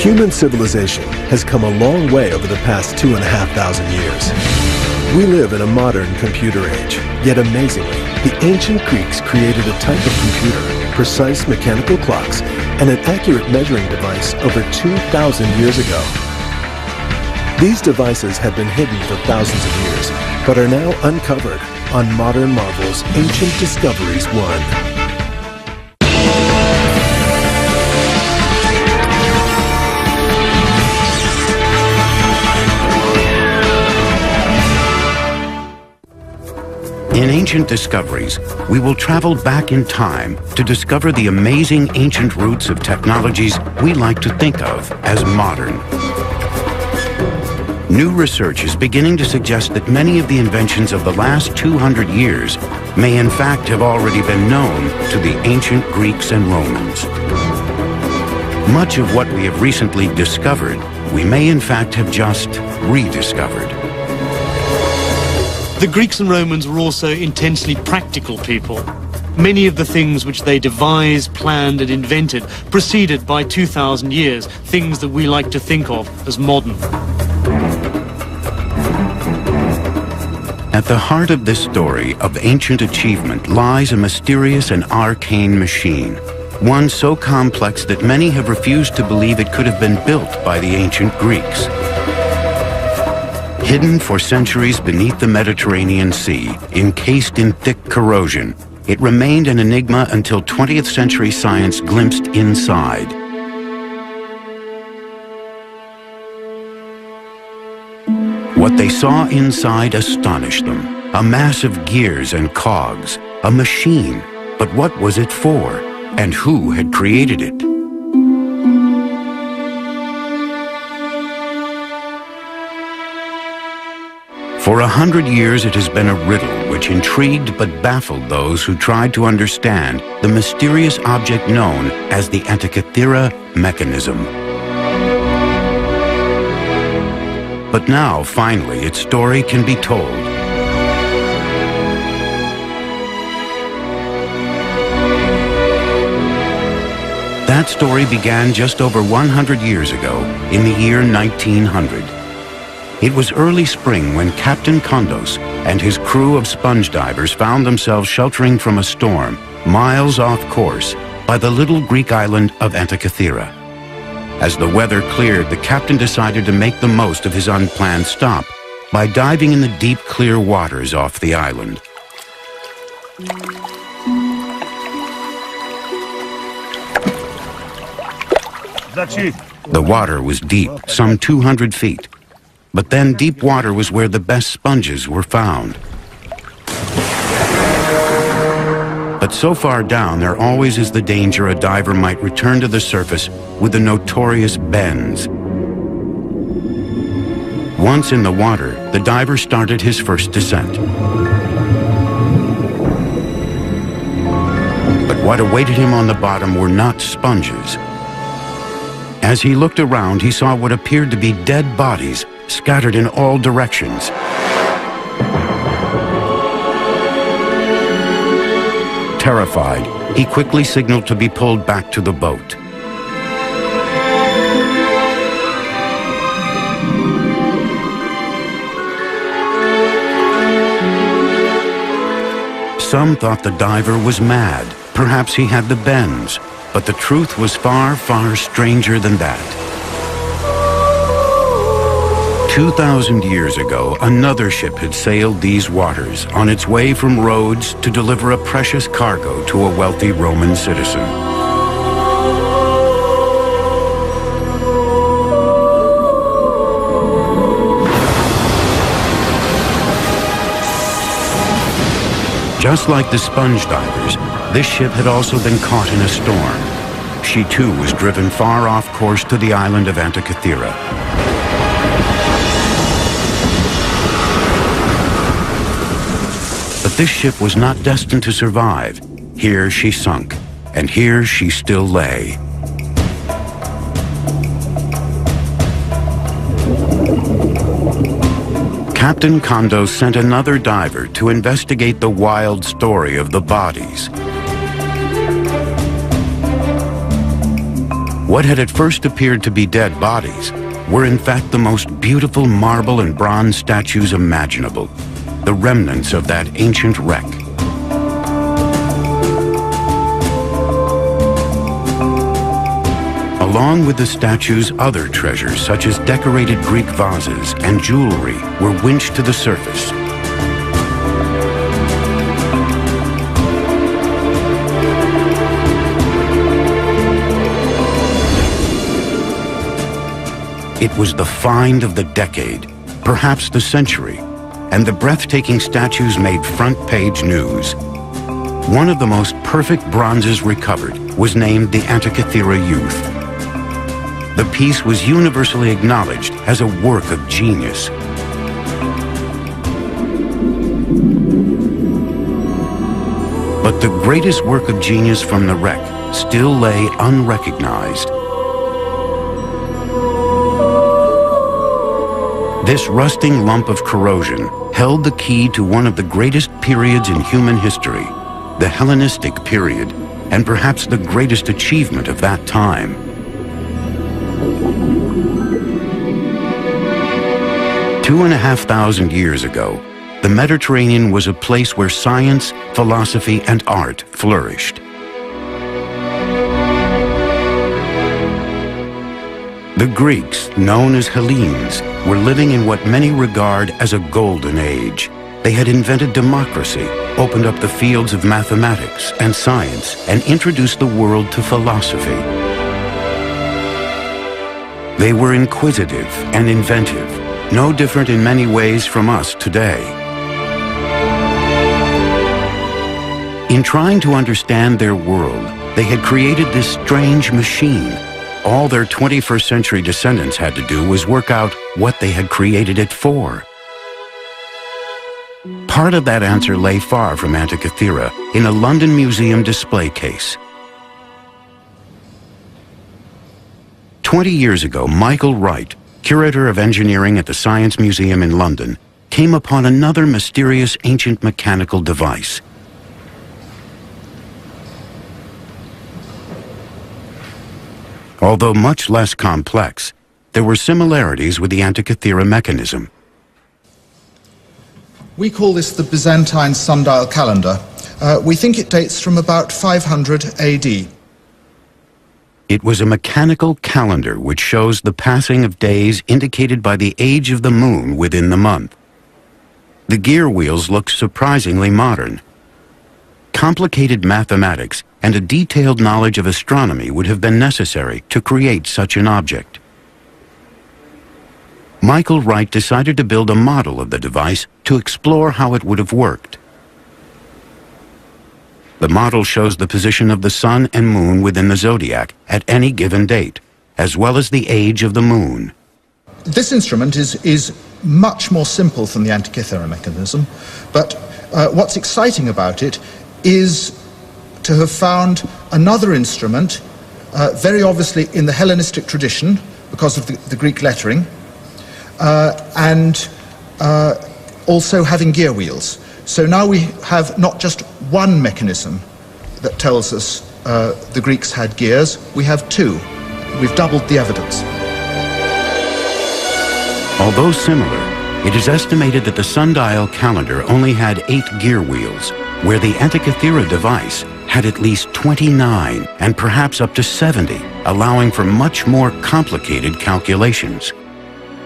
Human civilization has come a long way over the past 2,500 years. We live in a modern computer age, yet amazingly, the ancient Greeks created a type of computer, precise mechanical clocks, and an accurate measuring device over 2,000 years ago. These devices have been hidden for thousands of years, but are now uncovered on Modern Marvel's Ancient Discoveries 1. In Ancient Discoveries, we will travel back in time to discover the amazing ancient roots of technologies we like to think of as modern. New research is beginning to suggest that many of the inventions of the last 200 years may in fact have already been known to the ancient Greeks and Romans. Much of what we have recently discovered, we may in fact have just rediscovered. The Greeks and Romans were also intensely practical people. Many of the things which they devised, planned and invented preceded by 2,000 years, things that we like to think of as modern. At the heart of this story of ancient achievement lies a mysterious and arcane machine, one so complex that many have refused to believe it could have been built by the ancient Greeks. Hidden for centuries beneath the Mediterranean Sea, encased in thick corrosion, it remained an enigma until 20th century science glimpsed inside. What they saw inside astonished them. A mass of gears and cogs, a machine. But what was it for? And who had created it? For 100 years it has been a riddle which intrigued but baffled those who tried to understand the mysterious object known as the Antikythera mechanism. But now, finally, its story can be told. That story began just over 100 years ago, in the year 1900. It was early spring when Captain Kondos and his crew of sponge divers found themselves sheltering from a storm miles off course by the little Greek island of Antikythera. As the weather cleared, the captain decided to make the most of his unplanned stop by diving in the deep, clear waters off the island. The water was deep, some 200 feet. But then deep water was where the best sponges were found. But so far down, there always is the danger a diver might return to the surface with the notorious bends. Once in the water, the diver started his first descent. But what awaited him on the bottom were not sponges. As he looked around, he saw what appeared to be dead bodies scattered in all directions. Terrified, he quickly signaled to be pulled back to the boat. Some thought the diver was mad. Perhaps he had the bends. But the truth was far, far stranger than that. 2,000 years ago, another ship had sailed these waters on its way from Rhodes to deliver a precious cargo to a wealthy Roman citizen. Just like the sponge divers, this ship had also been caught in a storm. She too was driven far off course to the island of Antikythera. But this ship was not destined to survive. Here she sunk, and here she still lay. Captain Kondos sent another diver to investigate the wild story of the bodies. What had at first appeared to be dead bodies were in fact the most beautiful marble and bronze statues imaginable, the remnants of that ancient wreck. Along with the statues, other treasures such as decorated Greek vases and jewelry were winched to the surface. It was the find of the decade, perhaps the century, and the breathtaking statues made front-page news. One of the most perfect bronzes recovered was named the Antikythera Youth. The piece was universally acknowledged as a work of genius. But the greatest work of genius from the wreck still lay unrecognized. This rusting lump of corrosion held the key to one of the greatest periods in human history, the Hellenistic period, and perhaps the greatest achievement of that time. Two and a half thousand years ago, the Mediterranean was a place where science, philosophy, and art flourished. The Greeks, known as Hellenes, were living in what many regard as a golden age. They had invented democracy, opened up the fields of mathematics and science, and introduced the world to philosophy. They were inquisitive and inventive, no different in many ways from us today. In trying to understand their world, they had created this strange machine. All their 21st century descendants had to do was work out what they had created it for. Part of that answer lay far from Antikythera in a London museum display case. 20 years ago, Michael Wright, curator of engineering at the Science Museum in London, came upon another mysterious ancient mechanical device. Although much less complex, there were similarities with the Antikythera mechanism. We call this the Byzantine sundial calendar. We think it dates from about 500 AD. It was a mechanical calendar which shows the passing of days indicated by the age of the moon within the month. The gear wheels looked surprisingly modern. Complicated mathematics and a detailed knowledge of astronomy would have been necessary to create such an object. Michael Wright decided to build a model of the device to explore how it would have worked. The model shows the position of the sun and moon within the zodiac at any given date, as well as the age of the moon. This instrument is much more simple than the Antikythera mechanism, but what's exciting about it is to have found another instrument, very obviously in the Hellenistic tradition because of the Greek lettering, and also having gear wheels. So now we have not just one mechanism that tells us the Greeks had gears, we have two. We've doubled the evidence. Although similar, it is estimated that the sundial calendar only had 8 gear wheels, where the Antikythera device had at least 29 and perhaps up to 70, allowing for much more complicated calculations.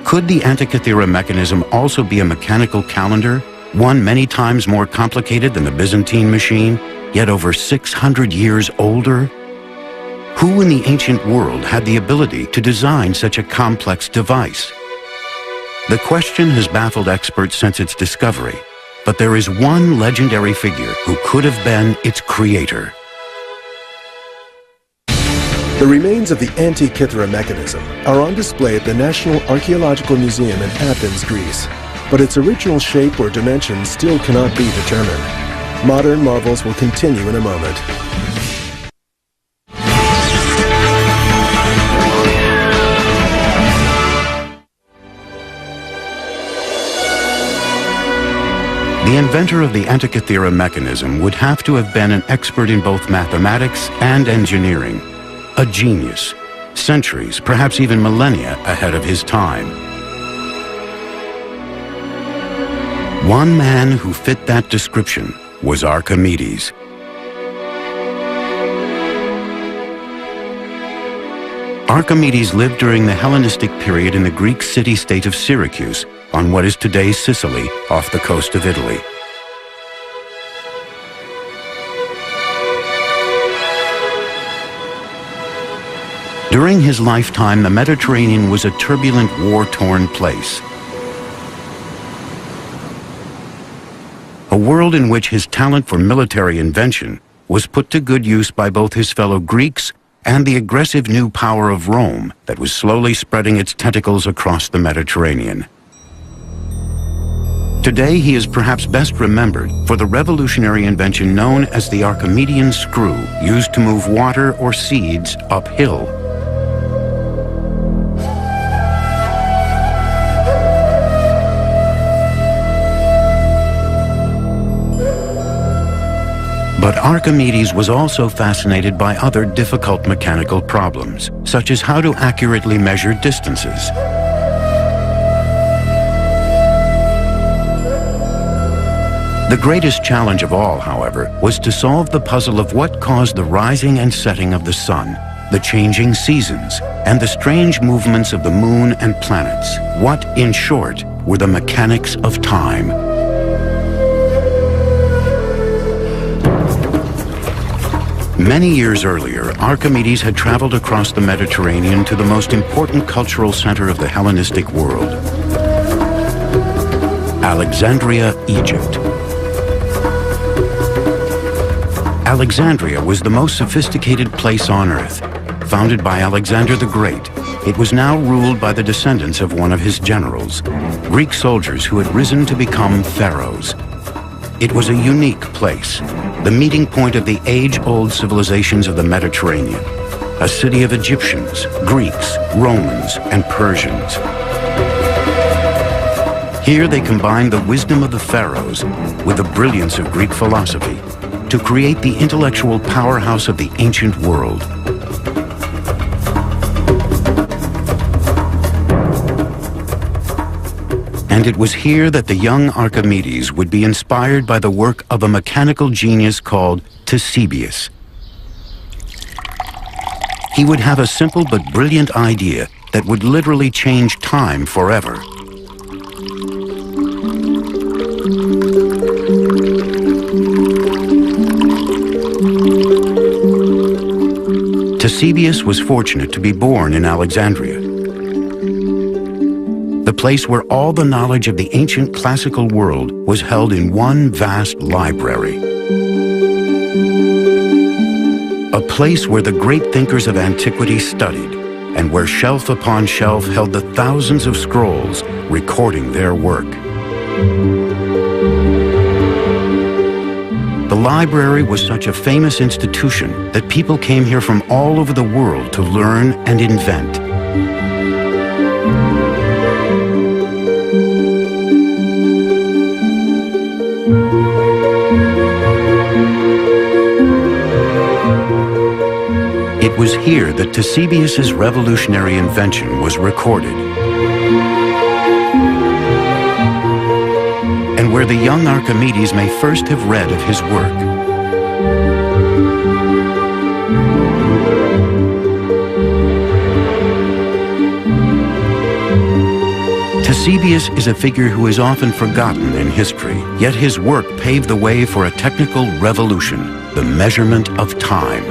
Could the Antikythera mechanism also be a mechanical calendar, one many times more complicated than the Byzantine machine, yet over 600 years older? Who in the ancient world had the ability to design such a complex device? The question has baffled experts since its discovery, but there is one legendary figure who could have been its creator. The remains of the Antikythera mechanism are on display at the National Archaeological Museum in Athens, Greece, but its original shape or dimensions still cannot be determined. Modern marvels will continue in a moment. The inventor of the Antikythera mechanism would have to have been an expert in both mathematics and engineering, a genius, centuries, perhaps even millennia ahead of his time. One man who fit that description was Archimedes. Archimedes lived during the Hellenistic period in the Greek city-state of Syracuse, on what is today Sicily, off the coast of Italy. During his lifetime, the Mediterranean was a turbulent, war-torn place. A world in which his talent for military invention was put to good use by both his fellow Greeks and the aggressive new power of Rome that was slowly spreading its tentacles across the Mediterranean. Today, he is perhaps best remembered for the revolutionary invention known as the Archimedean screw, used to move water or seeds uphill. But Archimedes was also fascinated by other difficult mechanical problems, such as how to accurately measure distances. The greatest challenge of all, however, was to solve the puzzle of what caused the rising and setting of the sun, the changing seasons, and the strange movements of the moon and planets. What, in short, were the mechanics of time? Many years earlier, Archimedes had traveled across the Mediterranean to the most important cultural center of the Hellenistic world, Alexandria, Egypt. Alexandria was the most sophisticated place on earth. Founded by Alexander the Great, it was now ruled by the descendants of one of his generals, Greek soldiers who had risen to become pharaohs. It was a unique place, the meeting point of the age-old civilizations of the Mediterranean, a city of Egyptians, Greeks, Romans, and Persians. Here they combined the wisdom of the pharaohs with the brilliance of Greek philosophy to create the intellectual powerhouse of the ancient world. And it was here that the young Archimedes would be inspired by the work of a mechanical genius called Ctesibius. He would have a simple but brilliant idea that would literally change time forever. Ctesibius was fortunate to be born in Alexandria, the place where all the knowledge of the ancient classical world was held in one vast library. A place where the great thinkers of antiquity studied, and where shelf upon shelf held the thousands of scrolls recording their work. The library was such a famous institution that people came here from all over the world to learn and invent. It was here that Ctesibius' revolutionary invention was recorded, and where the young Archimedes may first have read of his work. Ctesibius is a figure who is often forgotten in history, yet his work paved the way for a technical revolution, the measurement of time.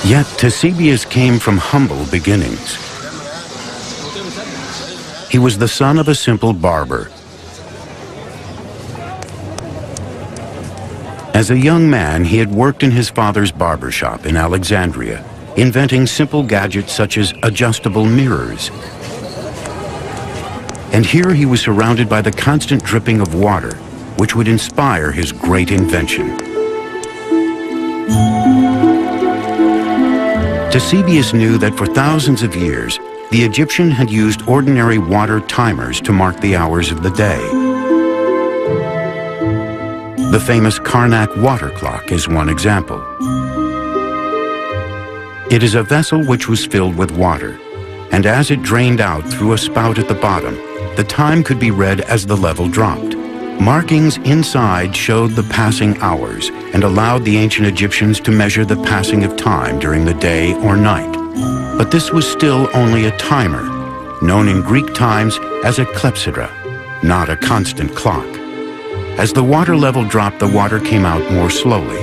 Yet Ctesibius came from humble beginnings. He was the son of a simple barber. As a young man, he had worked in his father's barber shop in Alexandria, inventing simple gadgets such as adjustable mirrors. And here he was surrounded by the constant dripping of water, which would inspire his great invention. Ctesibius knew that for thousands of years, the Egyptian had used ordinary water timers to mark the hours of the day. The famous Karnak water clock is one example. It is a vessel which was filled with water, and as it drained out through a spout at the bottom, the time could be read as the level dropped. Markings inside showed the passing hours and allowed the ancient Egyptians to measure the passing of time during the day or night. But this was still only a timer, known in Greek times as a clepsydra, not a constant clock. As the water level dropped, the water came out more slowly.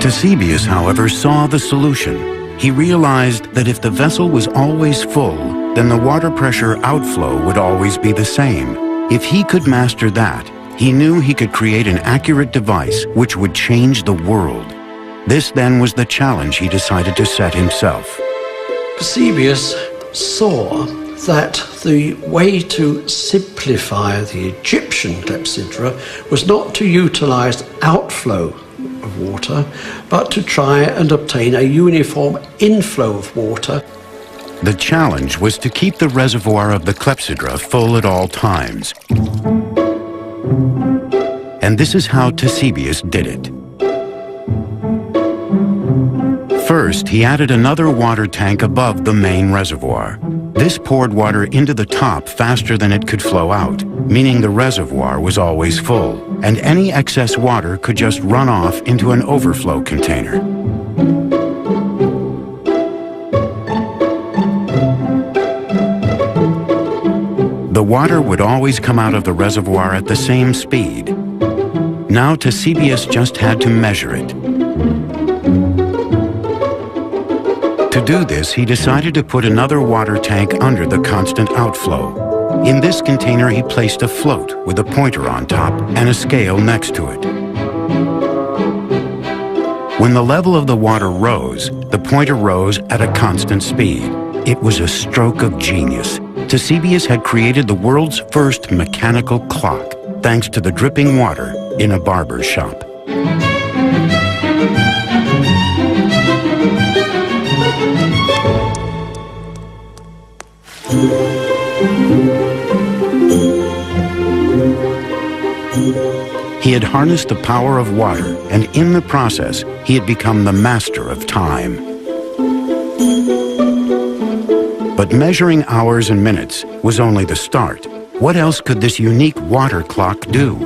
Eusebius, however, saw the solution. He realized that if the vessel was always full, then the water pressure outflow would always be the same. If he could master that, he knew he could create an accurate device which would change the world. This then was the challenge he decided to set himself. Eusebius saw that the way to simplify the Egyptian clepsydra was not to utilize outflow of water, but to try and obtain a uniform inflow of water. The challenge was to keep the reservoir of the clepsydra full at all times. And this is how Eusebius did it. First, he added another water tank above the main reservoir. This poured water into the top faster than it could flow out, meaning the reservoir was always full, and any excess water could just run off into an overflow container. The water would always come out of the reservoir at the same speed. Now Eusebius just had to measure it. To do this, he decided to put another water tank under the constant outflow. In this container, he placed a float with a pointer on top and a scale next to it. When the level of the water rose, the pointer rose at a constant speed. It was a stroke of genius. Eusebius had created the world's first mechanical clock, thanks to the dripping water in a barber's shop. He had harnessed the power of water, and in the process, he had become the master of time. But measuring hours and minutes was only the start. What else could this unique water clock do?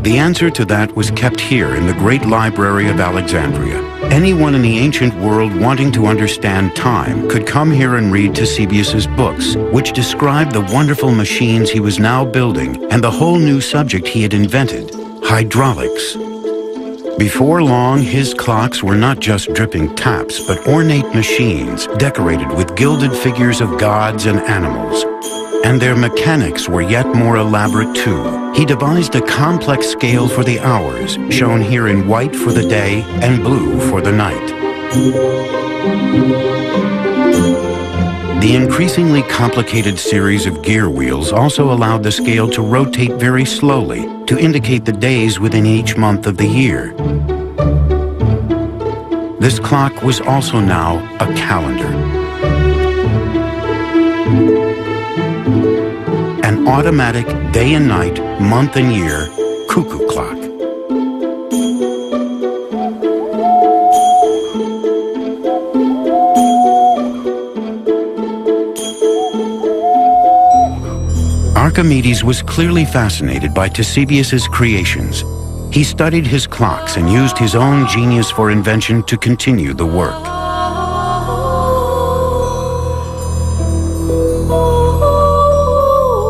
The answer to that was kept here in the great library of Alexandria. Anyone in the ancient world wanting to understand time could come here and read Eusebius's books, which described the wonderful machines he was now building and the whole new subject he had invented, hydraulics. Before long, his clocks were not just dripping taps, but ornate machines decorated with gilded figures of gods and animals. And their mechanics were yet more elaborate too. He devised a complex scale for the hours, shown here in white for the day and blue for the night. The increasingly complicated series of gear wheels also allowed the scale to rotate very slowly to indicate the days within each month of the year. This clock was also now a calendar. An automatic day and night, month and year cuckoo clock. Archimedes was clearly fascinated by Eusebius's creations. He studied his clocks and used his own genius for invention to continue the work.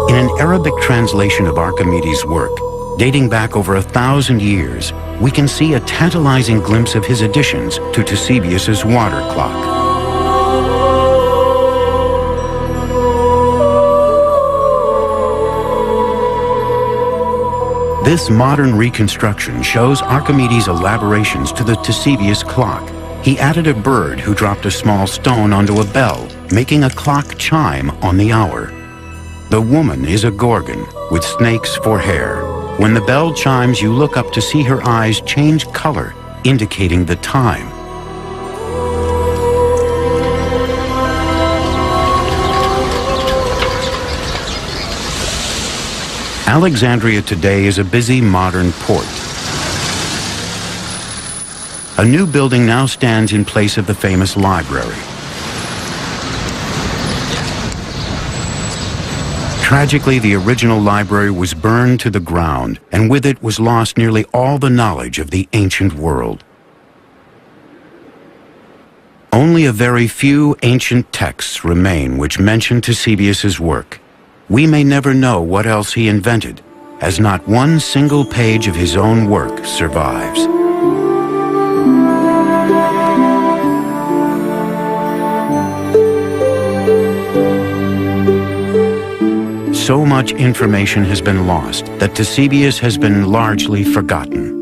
In an Arabic translation of Archimedes' work, dating back over 1,000 years, we can see a tantalizing glimpse of his additions to Eusebius's water clock. This modern reconstruction shows Archimedes' elaborations to the Eusebius clock. He added a bird who dropped a small stone onto a bell, making a clock chime on the hour. The woman is a gorgon with snakes for hair. When the bell chimes, you look up to see her eyes change color, indicating the time. Alexandria today is a busy modern port. A new building now stands in place of the famous library. Tragically, the original library was burned to the ground, and with it was lost nearly all the knowledge of the ancient world. Only a very few ancient texts remain which mention Ctesibius's work. We may never know what else he invented, as not one single page of his own work survives. So much information has been lost that Ctesibius has been largely forgotten.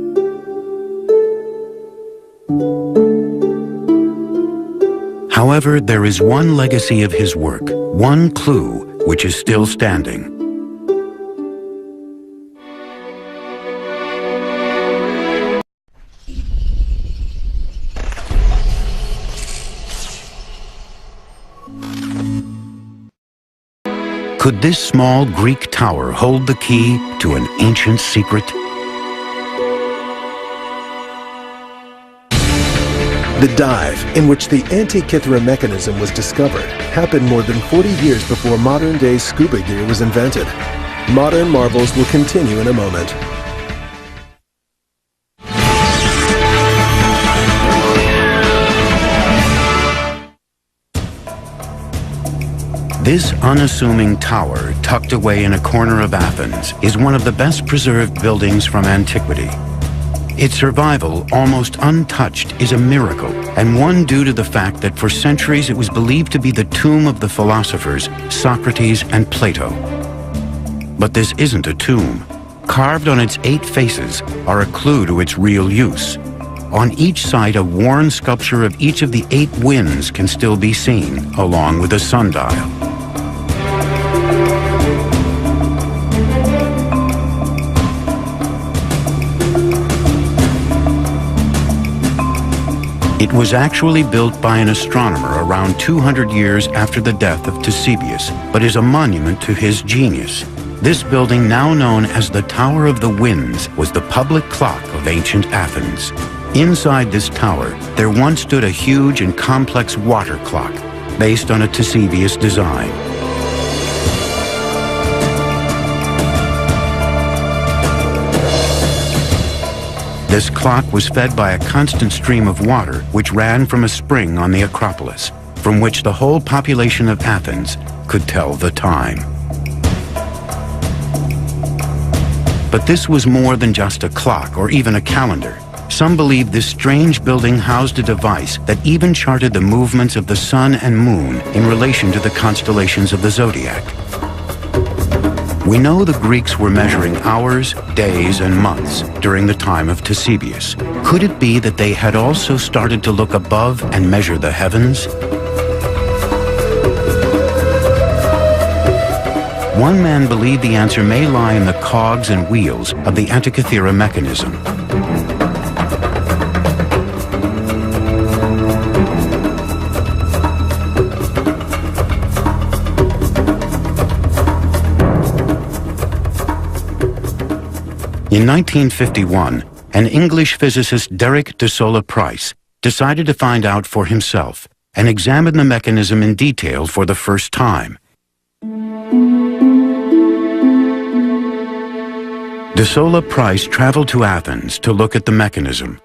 However, there is one legacy of his work, one clue which is still standing. Could this small Greek tower hold the key to an ancient secret? The dive, in which the Antikythera mechanism was discovered, happened more than 40 years before modern-day scuba gear was invented. Modern marvels will continue in a moment. This unassuming tower, tucked away in a corner of Athens, is one of the best preserved buildings from antiquity. Its survival, almost untouched, is a miracle, and one due to the fact that for centuries it was believed to be the tomb of the philosophers Socrates and Plato. But this isn't a tomb. Carved on its 8 faces are a clue to its real use. On each side, a worn sculpture of each of the 8 winds can still be seen, along with a sundial. It was actually built by an astronomer around 200 years after the death of Ctesibius, but is a monument to his genius. This building, now known as the Tower of the Winds, was the public clock of ancient Athens. Inside this tower, there once stood a huge and complex water clock, based on a Ctesibius design. This clock was fed by a constant stream of water which ran from a spring on the Acropolis, from which the whole population of Athens could tell the time. But this was more than just a clock or even a calendar. Some believe this strange building housed a device that even charted the movements of the sun and moon in relation to the constellations of the zodiac. We know the Greeks were measuring hours, days, and months during the time of Ctesibius. Could it be that they had also started to look above and measure the heavens? One man believed the answer may lie in the cogs and wheels of the Antikythera mechanism. In 1951, an English physicist, Derek de Solla Price, decided to find out for himself and examine the mechanism in detail for the first time. De Solla Price traveled to Athens to look at the mechanism.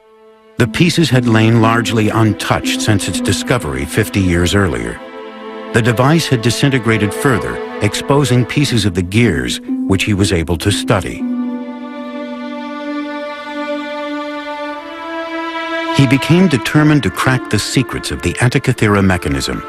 The pieces had lain largely untouched since its discovery 50 years earlier. The device had disintegrated further, exposing pieces of the gears, which he was able to study. He became determined to crack the secrets of the Antikythera mechanism.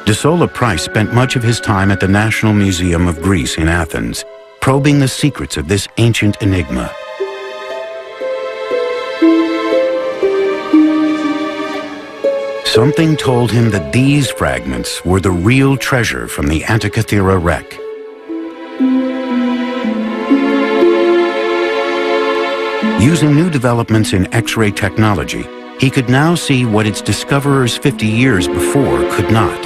De Solla Price spent much of his time at the National Museum of Greece in Athens, probing the secrets of this ancient enigma. Something told him that these fragments were the real treasure from the Antikythera wreck. Using new developments in X-ray technology, He could now see what its discoverers 50 years before could not.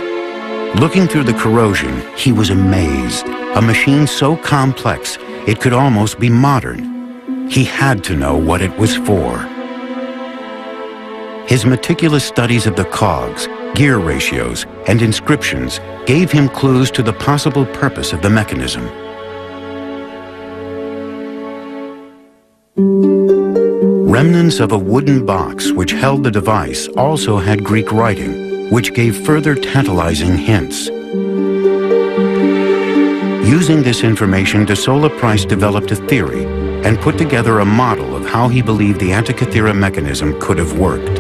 Looking through the corrosion, he was amazed. A machine so complex, it could almost be modern. He had to know what it was for. His meticulous studies of the cogs, gear ratios, and inscriptions gave him clues to the possible purpose of the mechanism. Remnants of a wooden box which held the device also had Greek writing, which gave further tantalizing hints. Using this information, de Sola Price developed a theory and put together a model of how he believed the Antikythera mechanism could have worked.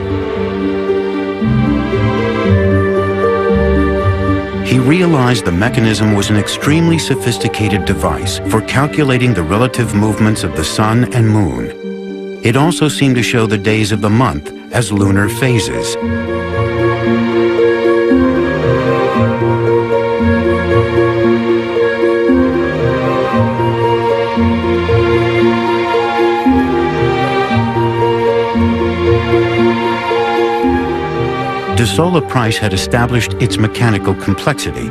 He realized the mechanism was an extremely sophisticated device for calculating the relative movements of the sun and moon. It also seemed to show the days of the month as lunar phases. De Sola Price had established its mechanical complexity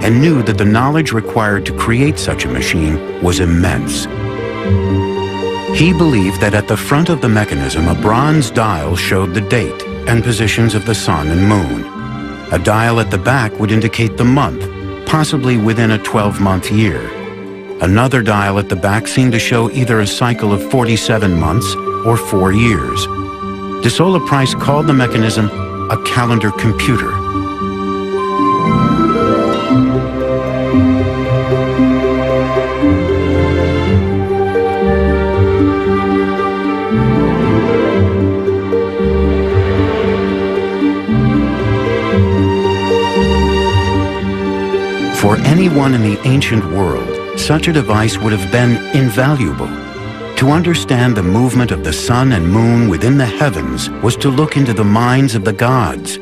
and knew that the knowledge required to create such a machine was immense. He believed that at the front of the mechanism, a bronze dial showed the date and positions of the sun and moon. A dial at the back would indicate the month, possibly within a 12-month year. Another dial at the back seemed to show either a cycle of 47 months or 4 years. De Sola Price called the mechanism a calendar computer. For anyone in the ancient world, such a device would have been invaluable. To understand the movement of the sun and moon within the heavens was to look into the minds of the gods.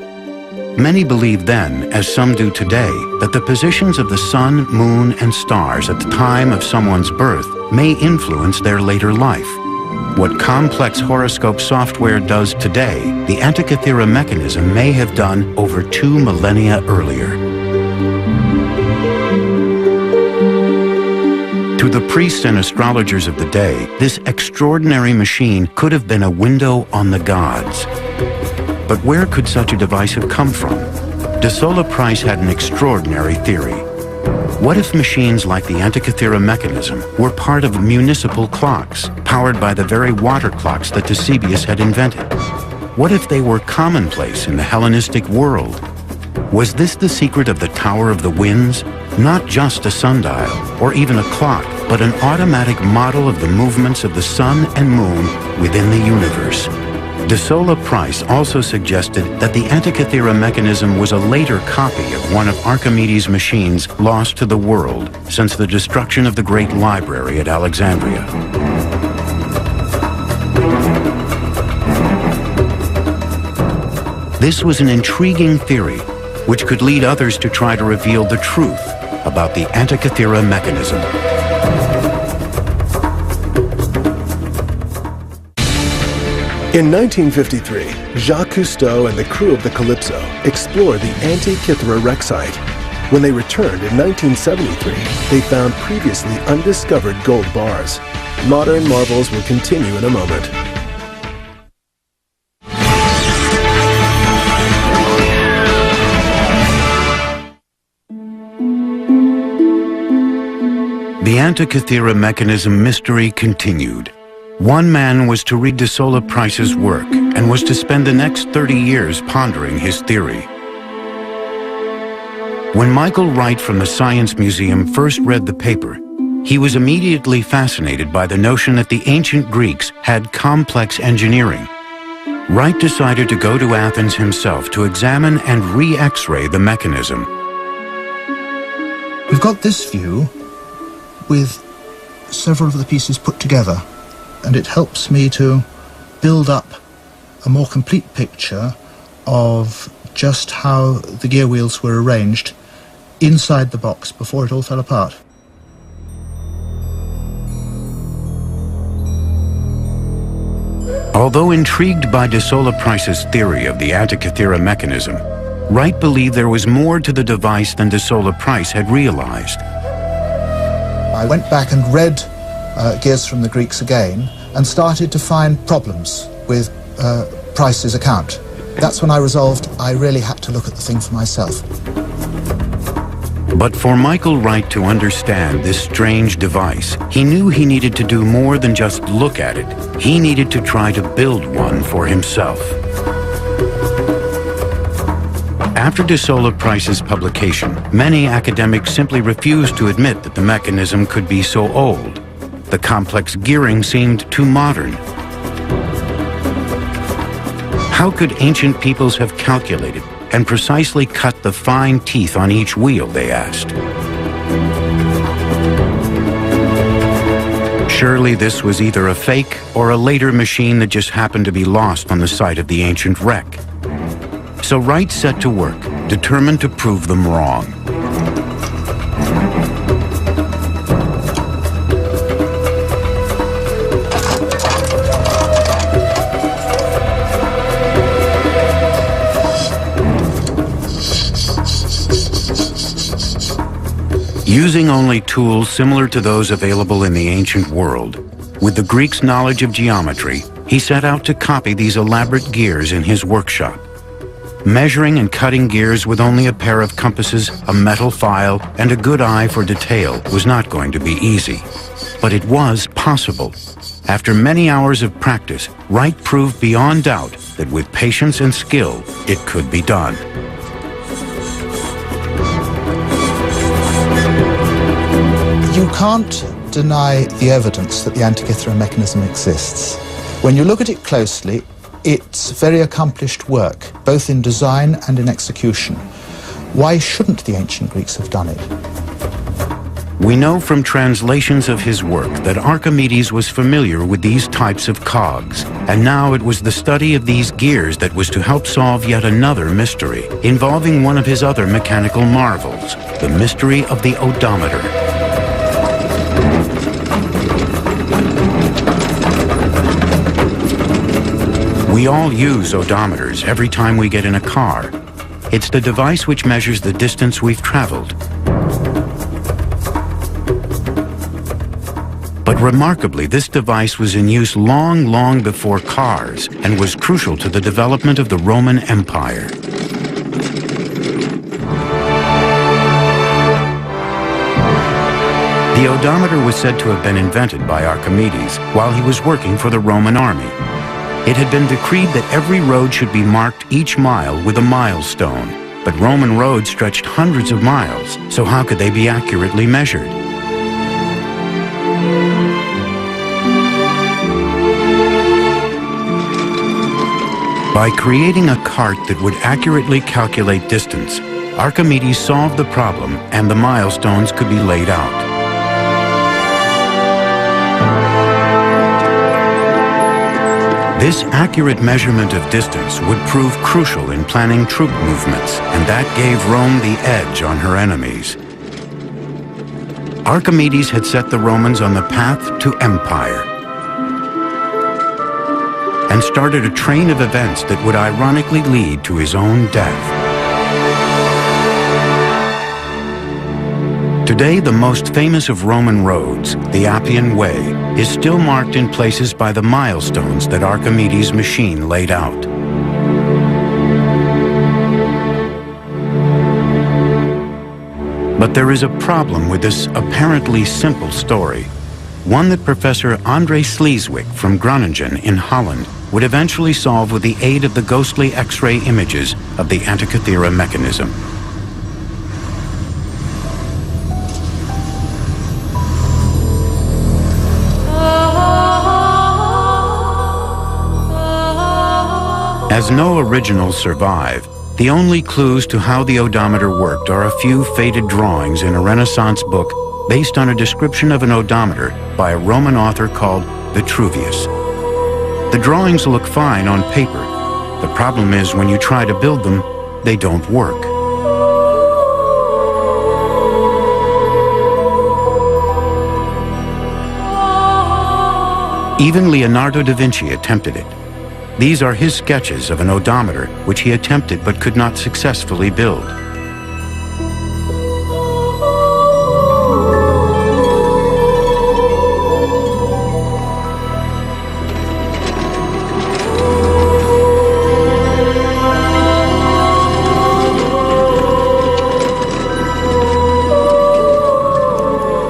Many believed then, as some do today, that the positions of the sun, moon, and stars at the time of someone's birth may influence their later life. What complex horoscope software does today, the Antikythera mechanism may have done over 2 millennia earlier. To the priests and astrologers of the day, this extraordinary machine could have been a window on the gods. But where could such a device have come from? De Sola Price had an extraordinary theory. What if machines like the Antikythera mechanism were part of municipal clocks, powered by the very water clocks that Eusebius had invented? What if they were commonplace in the Hellenistic world? Was this the secret of the Tower of the Winds? Not just a sundial or even a clock, but an automatic model of the movements of the sun and moon within the universe. De Sola Price also suggested that the Antikythera mechanism was a later copy of one of Archimedes' machines lost to the world since the destruction of the Great Library at Alexandria. This was an intriguing theory which could lead others to try to reveal the truth about the Antikythera mechanism. In 1953, Jacques Cousteau and the crew of the Calypso explored the Antikythera wreck site. When they returned in 1973, they found previously undiscovered gold bars. Modern marvels will continue in a moment. The Antikythera mechanism mystery continued. One man was to read De Sola Price's work and was to spend the next 30 years pondering his theory. When Michael Wright from the Science Museum first read the paper, he was immediately fascinated by the notion that the ancient Greeks had complex engineering. Wright decided to go to Athens himself to examine and re-X-ray the mechanism. We've got this view with several of the pieces put together, and it helps me to build up a more complete picture of just how the gear wheels were arranged inside the box before it all fell apart. Although intrigued by de Sola Price's theory of the Antikythera mechanism, Wright believed there was more to the device than de Sola Price had realized. I went back and read Gears from the Greeks again and started to find problems with Price's account. That's when I resolved I really had to look at the thing for myself. But for Michael Wright to understand this strange device, he knew he needed to do more than just look at it. He needed to try to build one for himself. After de Sola Price's publication, many academics simply refused to admit that the mechanism could be so old. The complex gearing seemed too modern. How could ancient peoples have calculated and precisely cut the fine teeth on each wheel, they asked. Surely this was either a fake or a later machine that just happened to be lost on the site of the ancient wreck. So Wright set to work, determined to prove them wrong. Using only tools similar to those available in the ancient world, with the Greeks' knowledge of geometry, he set out to copy these elaborate gears in his workshop. Measuring and cutting gears with only a pair of compasses, a metal file, and a good eye for detail was not going to be easy. But it was possible. After many hours of practice, Wright proved beyond doubt that with patience and skill, it could be done. You can't deny the evidence that the Antikythera mechanism exists. When you look at it closely, it's very accomplished work, both in design and in execution. Why shouldn't the ancient Greeks have done it? We know from translations of his work that Archimedes was familiar with these types of cogs, and now it was the study of these gears that was to help solve yet another mystery, involving one of his other mechanical marvels, the mystery of the odometer. We all use odometers every time we get in a car. It's the device which measures the distance we've traveled. But remarkably, this device was in use long before cars and was crucial to the development of the Roman Empire. The odometer was said to have been invented by Archimedes while he was working for the Roman army. It had been decreed that every road should be marked each mile with a milestone, but Roman roads stretched hundreds of miles, so how could they be accurately measured? By creating a cart that would accurately calculate distance, Archimedes solved the problem and the milestones could be laid out. This accurate measurement of distance would prove crucial in planning troop movements, and that gave Rome the edge on her enemies. Archimedes had set the Romans on the path to empire and started a train of events that would ironically lead to his own death. Today, the most famous of Roman roads, the Appian Way, is still marked in places by the milestones that Archimedes' machine laid out. But there is a problem with this apparently simple story, one that Professor André Sleeswyk from Groningen in Holland would eventually solve with the aid of the ghostly X-ray images of the Antikythera mechanism. As no originals survive, the only clues to how the odometer worked are a few faded drawings in a Renaissance book based on a description of an odometer by a Roman author called Vitruvius. The drawings look fine on paper. The problem is when you try to build them, they don't work. Even Leonardo da Vinci attempted it. These are his sketches of an odometer which he attempted but could not successfully build.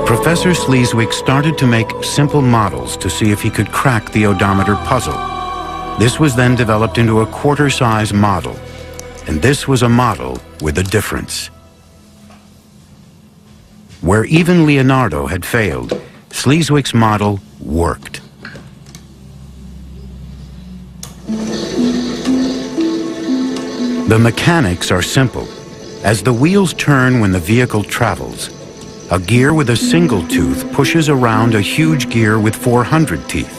Professor Sleeswick started to make simple models to see if he could crack the odometer puzzle. This was then developed into a quarter-size model, and this was a model with a difference. Where even Leonardo had failed, Sleeswick's model worked. The mechanics are simple. As the wheels turn when the vehicle travels, a gear with a single tooth pushes around a huge gear with 400 teeth.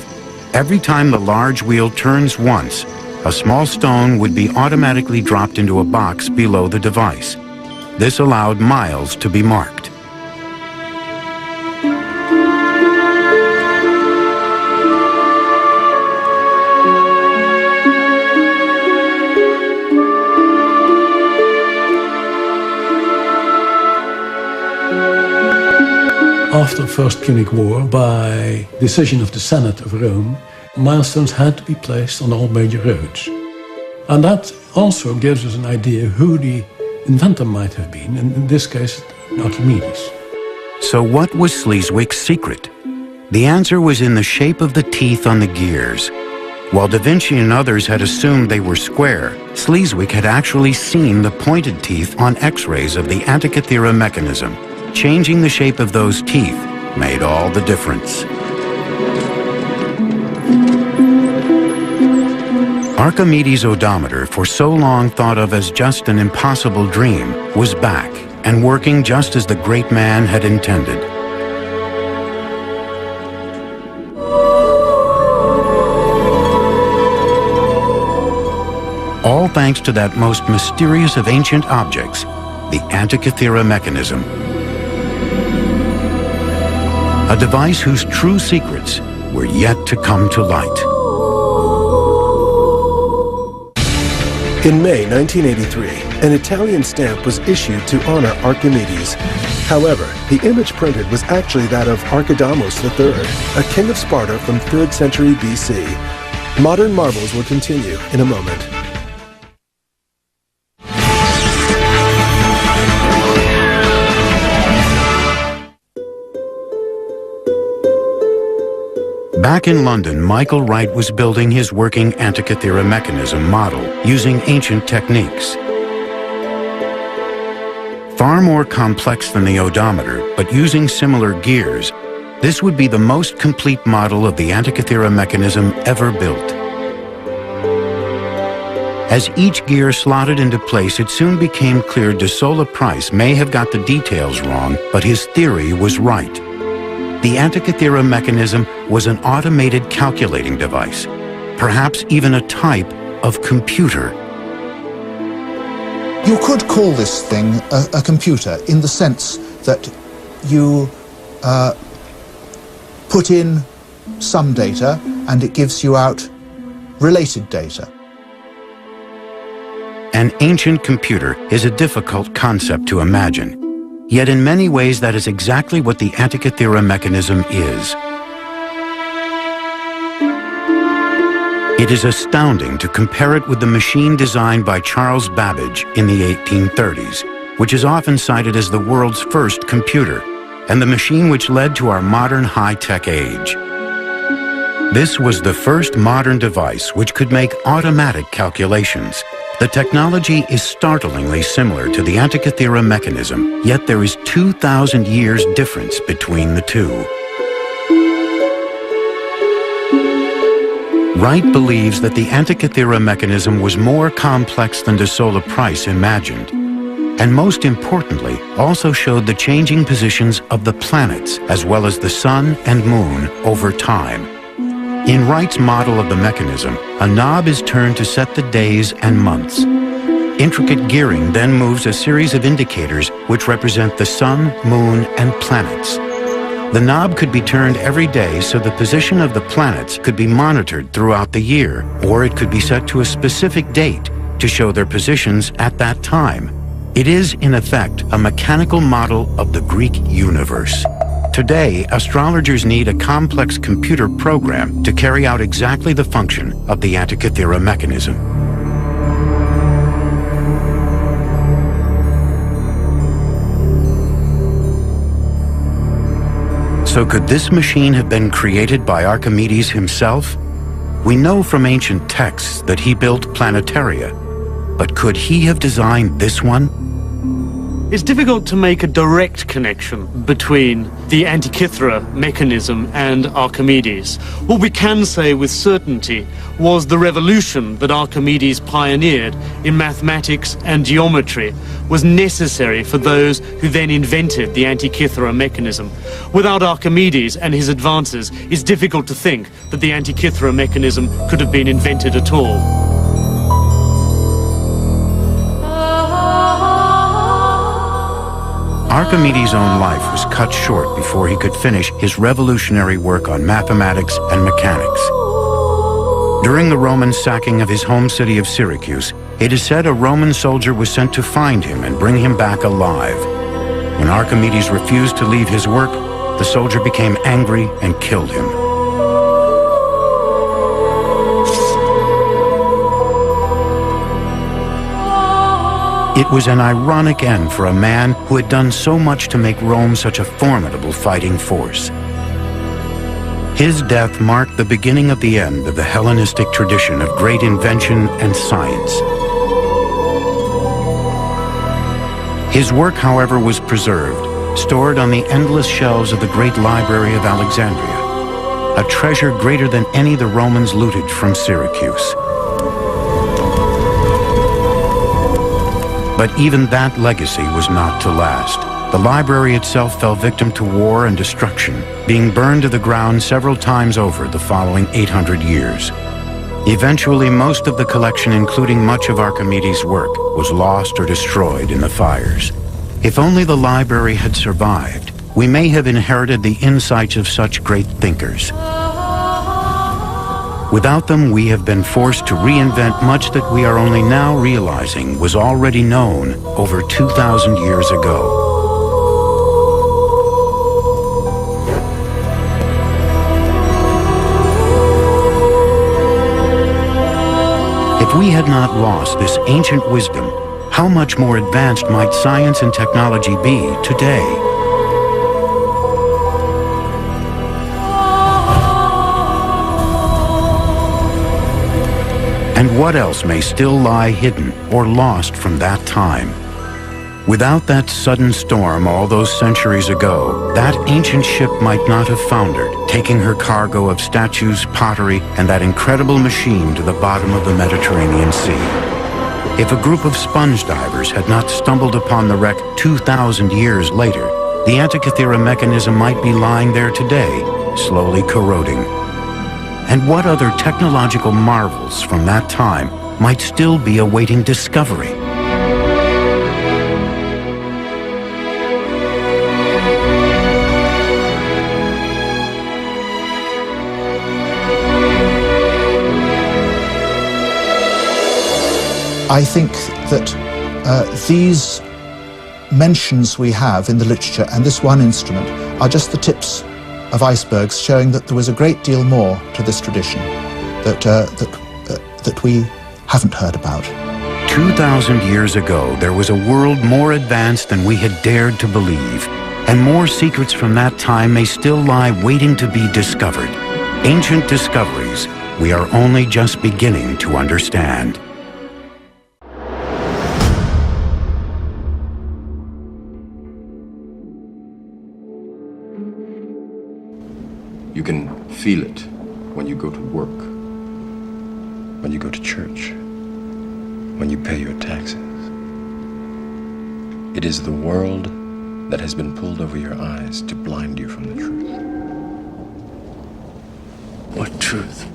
Every time the large wheel turns once, a small stone would be automatically dropped into a box below the device. This allowed miles to be marked. After the First Punic War, by decision of the Senate of Rome, milestones had to be placed on all major roads. And that also gives us an idea who the inventor might have been, and in this case, Archimedes. So what was Sleeswick's secret? The answer was in the shape of the teeth on the gears. While Da Vinci and others had assumed they were square, Sleeswick had actually seen the pointed teeth on X-rays of the Antikythera mechanism. Changing the shape of those teeth made all the difference. Archimedes' odometer, for so long thought of as just an impossible dream, was back and working just as the great man had intended. All thanks to that most mysterious of ancient objects, the Antikythera mechanism. A device whose true secrets were yet to come to light. In May 1983, an Italian stamp was issued to honor Archimedes. However, the image printed was actually that of Archidamos III, a king of Sparta from 3rd century BC. Modern marvels will continue in a moment. Back in London, Michael Wright was building his working Antikythera mechanism model using ancient techniques. Far more complex than the odometer, but using similar gears, this would be the most complete model of the Antikythera mechanism ever built. As each gear slotted into place, it soon became clear De Sola Price may have got the details wrong, but his theory was right. The Antikythera mechanism was an automated calculating device, perhaps even a type of computer. You could call this thing a computer in the sense that you put in some data and it gives you out related data. An ancient computer is a difficult concept to imagine. Yet in many ways that is exactly what the Antikythera mechanism is. It is astounding to compare it with the machine designed by Charles Babbage in the 1830s, which is often cited as the world's first computer, and the machine which led to our modern high-tech age. This was the first modern device which could make automatic calculations. The technology is startlingly similar to the Antikythera mechanism, yet there is 2,000 years difference between the two. Wright believes that the Antikythera mechanism was more complex than De Sola Price imagined, and most importantly, also showed the changing positions of the planets as well as the sun and moon over time. In Wright's model of the mechanism, a knob is turned to set the days and months. Intricate gearing then moves a series of indicators which represent the sun, moon, and planets. The knob could be turned every day so the position of the planets could be monitored throughout the year, or it could be set to a specific date to show their positions at that time. It is, in effect, a mechanical model of the Greek universe. Today, astrologers need a complex computer program to carry out exactly the function of the Antikythera mechanism. So could this machine have been created by Archimedes himself? We know from ancient texts that he built planetaria, but could he have designed this one? It's difficult to make a direct connection between the Antikythera mechanism and Archimedes. What we can say with certainty was the revolution that Archimedes pioneered in mathematics and geometry was necessary for those who then invented the Antikythera mechanism. Without Archimedes and his advances, it's difficult to think that the Antikythera mechanism could have been invented at all. Archimedes' own life was cut short before he could finish his revolutionary work on mathematics and mechanics. During the Roman sacking of his home city of Syracuse, it is said a Roman soldier was sent to find him and bring him back alive. When Archimedes refused to leave his work, the soldier became angry and killed him. It was an ironic end for a man who had done so much to make Rome such a formidable fighting force. His death marked the beginning of the end of the Hellenistic tradition of great invention and science. His work, however, was preserved, stored on the endless shelves of the great library of Alexandria, a treasure greater than any the Romans looted from Syracuse. But even that legacy was not to last. The library itself fell victim to war and destruction, being burned to the ground several times over the following 800 years. Eventually, most of the collection, including much of Archimedes' work, was lost or destroyed in the fires. If only the library had survived, we may have inherited the insights of such great thinkers. Without them, we have been forced to reinvent much that we are only now realizing was already known over 2,000 years ago. If we had not lost this ancient wisdom, how much more advanced might science and technology be today? And what else may still lie hidden or lost from that time? Without that sudden storm all those centuries ago, that ancient ship might not have foundered, taking her cargo of statues, pottery, and that incredible machine to the bottom of the Mediterranean Sea. If a group of sponge divers had not stumbled upon the wreck 2,000 years later, the Antikythera mechanism might be lying there today, slowly corroding. And what other technological marvels from that time might still be awaiting discovery? I think that these mentions we have in the literature and this one instrument are just the tips of icebergs showing that there was a great deal more to this tradition that we haven't heard about. 2,000 years ago, there was a world more advanced than we had dared to believe, and more secrets from that time may still lie waiting to be discovered. Ancient discoveries we are only just beginning to understand. You can feel it when you go to work, when you go to church, when you pay your taxes. It is the world that has been pulled over your eyes to blind you from the truth. What truth?